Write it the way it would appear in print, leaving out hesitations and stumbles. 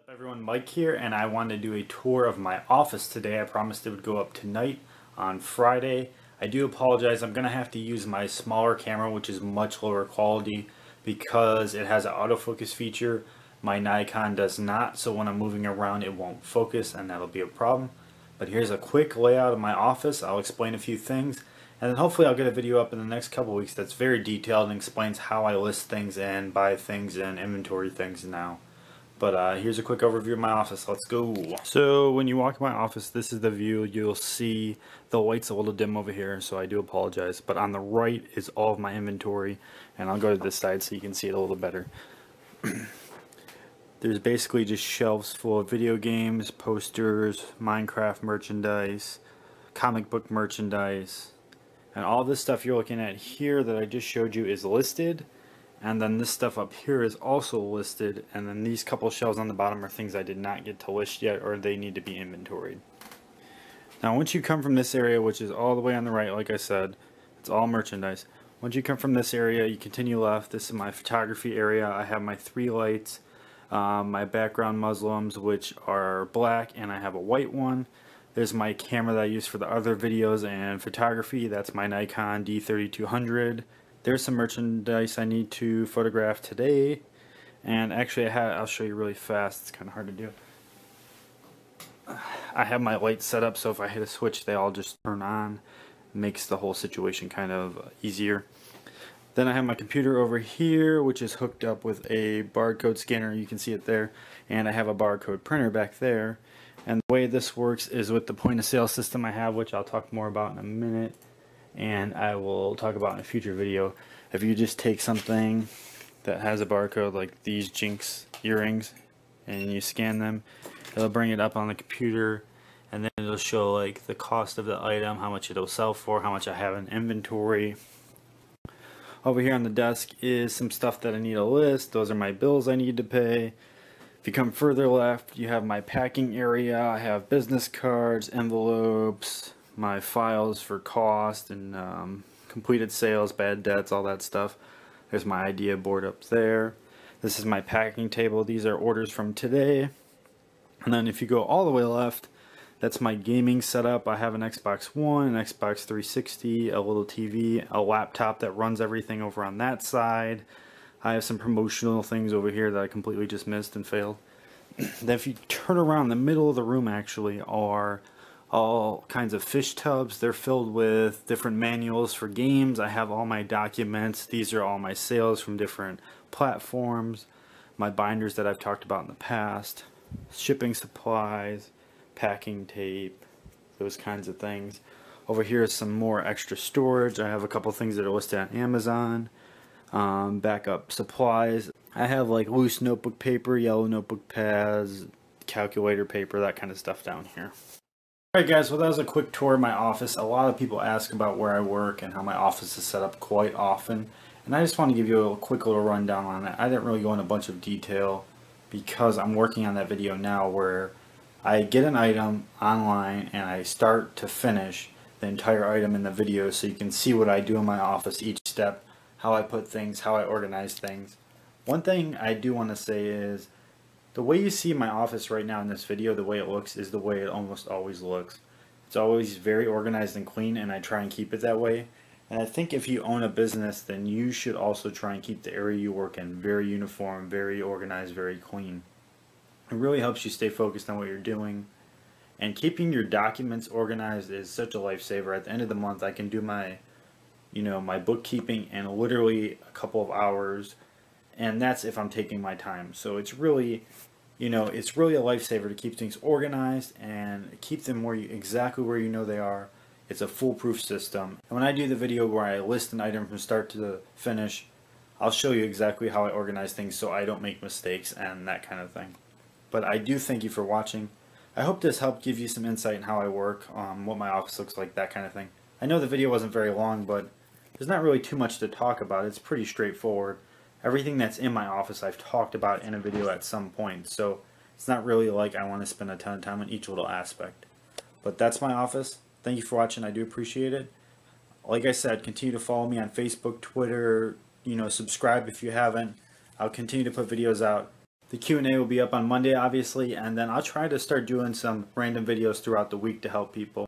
What's up everyone, Mike here, and I wanted to do a tour of my office today. I promised it would go up tonight on Friday. I do apologize, I'm going to have to use my smaller camera, which is much lower quality because it has an autofocus feature. My Nikon does not, so when I'm moving around it won't focus and that'll be a problem. But here's a quick layout of my office. I'll explain a few things and then hopefully I'll get a video up in the next couple weeks that's very detailed and explains how I list things and buy things and inventory things now. But here's a quick overview of my office. Let's go. So when you walk in my office, this is the view. You'll see the light's a little dim over here, so I do apologize. But on the right is all of my inventory, and I'll go to this side so you can see it a little better. There's basically just shelves full of video games, posters, Minecraft merchandise, comic book merchandise, and all this stuff you're looking at here that I just showed you is listed. And then this stuff up here is also listed, and then these couple shelves on the bottom are things I did not get to list yet, or they need to be inventoried. Now once you come from this area, which is all the way on the right, like I said, it's all merchandise. Once you come from this area, you continue left. This is my photography area. I have my 3 lights, my background Muslims, which are black, and I have a white one. There's my camera that I use for the other videos and photography. That's my Nikon D3200. There's some merchandise I need to photograph today, and actually I'll show you really fast. It's kind of hard to do. I have my lights set up so if I hit a switch they all just turn on. Makes the whole situation kind of easier. Then I have my computer over here, which is hooked up with a barcode scanner. You can see it there, and I have a barcode printer back there. And the way this works is with the point of sale system I have, which I'll talk more about in a minute, and I will talk about in a future video. If you just take something that has a barcode like these Jinx earrings and you scan them, it'll bring it up on the computer, and then it'll show like the cost of the item, how much it'll sell for, how much I have in inventory. Over here on the desk is some stuff that I need to list. Those are my bills I need to pay. If you come further left, you have my packing area. I have business cards, envelopes, my files for cost and completed sales, bad debts, all that stuff. There's my idea board up there. This is my packing table. These are orders from today. And then if you go all the way left, that's my gaming setup. I have an Xbox One, an Xbox 360, a little TV, a laptop that runs everything over on that side. I have some promotional things over here that I completely just missed and failed. Then if you turn around, the middle of the room actually are all kinds of fish tubs. They're filled with different manuals for games. I have all my documents. These are all my sales from different platforms, my binders that I've talked about in the past, shipping supplies, packing tape, those kinds of things. Over here is some more extra storage. I have a couple things that are listed on Amazon, backup supplies. I have like loose notebook paper, yellow notebook pads, calculator paper, that kind of stuff down here. Alright guys, well that was a quick tour of my office. A lot of people ask about where I work and how my office is set up quite often, and I just want to give you a quick little rundown on it. I didn't really go into a bunch of detail because I'm working on that video now where I get an item online and I start to finish the entire item in the video so you can see what I do in my office, each step, how I put things, how I organize things. One thing I do want to say is the way you see my office right now in this video, the way it looks is the way it almost always looks. It's always very organized and clean, and I try and keep it that way. And I think if you own a business, then you should also try and keep the area you work in very uniform, very organized, very clean. It really helps you stay focused on what you're doing. And keeping your documents organized is such a lifesaver. At the end of the month, I can do my, my bookkeeping in literally a couple of hours. And that's if I'm taking my time. So it's really, it's really a lifesaver to keep things organized and keep them exactly where you know they are. It's a foolproof system. And when I do the video where I list an item from start to finish, I'll show you exactly how I organize things so I don't make mistakes and that kind of thing. But I do thank you for watching. I hope this helped give you some insight in how I work, what my office looks like, that kind of thing. I know the video wasn't very long, but there's not really too much to talk about. It's pretty straightforward. Everything that's in my office I've talked about in a video at some point, so it's not really like I want to spend a ton of time on each little aspect. But that's my office. Thank you for watching. I do appreciate it. Like I said, continue to follow me on Facebook, Twitter, subscribe if you haven't. I'll continue to put videos out. The Q&A will be up on Monday, obviously, and then I'll try to start doing some random videos throughout the week to help people.